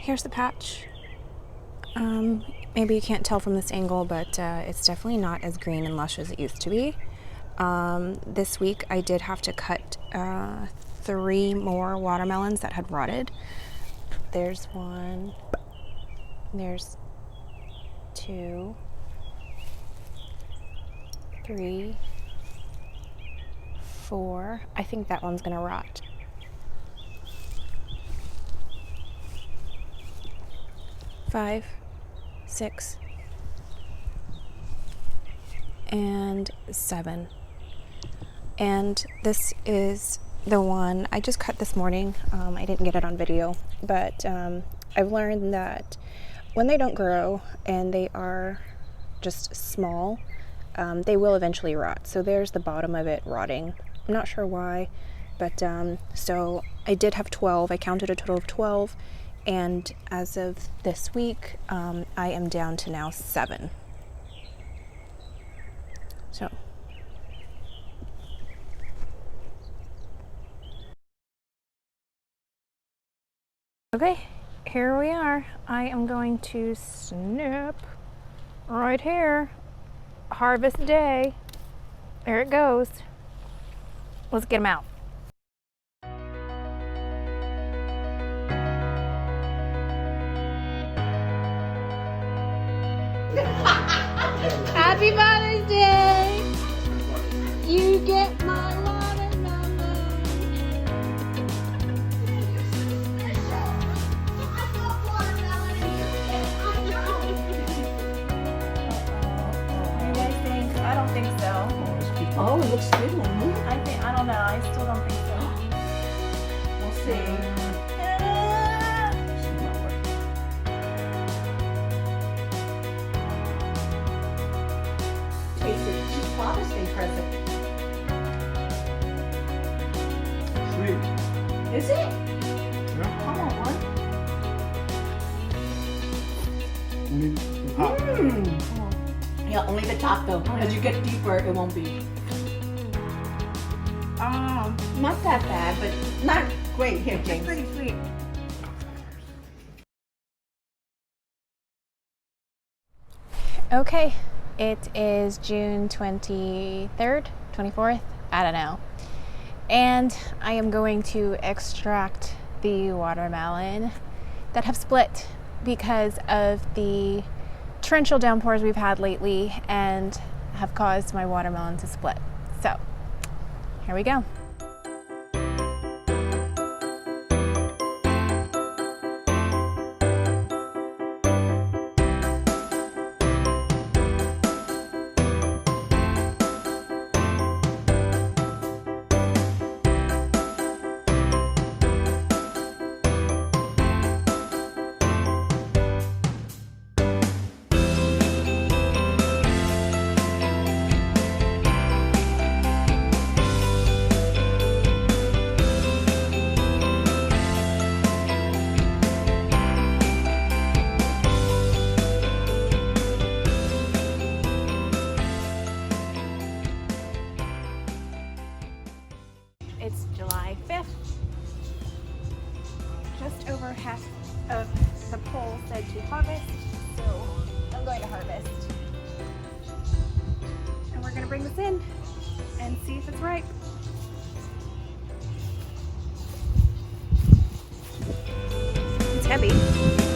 here's the patch. Maybe you can't tell from this angle, but it's definitely not as green and lush as it used to be. This week I did have to cut 3 more watermelons that had rotted. There's 1, there's 2, 3, 4. I think that one's gonna rot. 5, 6, and 7. And this is the one I just cut this morning. I didn't get it on video, but I've learned that when they don't grow and they are just small, they will eventually rot. So there's the bottom of it rotting. I'm not sure why, but so I did have 12. I counted a total of 12, and as of this week, I am down to now 7. So. Okay, here we are. I am going to snip right here. Harvest day. There it goes. Let's get them out. Happy Father's Day! You get my watermelon. You guys think? I don't think so. Oh, it looks good, Mommy. I don't know. I still don't think so. We'll see. Taste it. She's Father's Day present. Sweet. Is it? Yeah. Come on, one. Hot. Yeah, only the top though. As you get deeper, it won't be. Not that bad, but not great. Here, James. Pretty sweet. Okay, it is June 23rd, 24th, I don't know. And I am going to extract the watermelon that have split because of the torrential downpours we've had lately and have caused my watermelon to split. So, here we go. It's July 5th. Just over half of the poll said to harvest, so I'm going to harvest. And we're going to bring this in and see if it's ripe. It's heavy.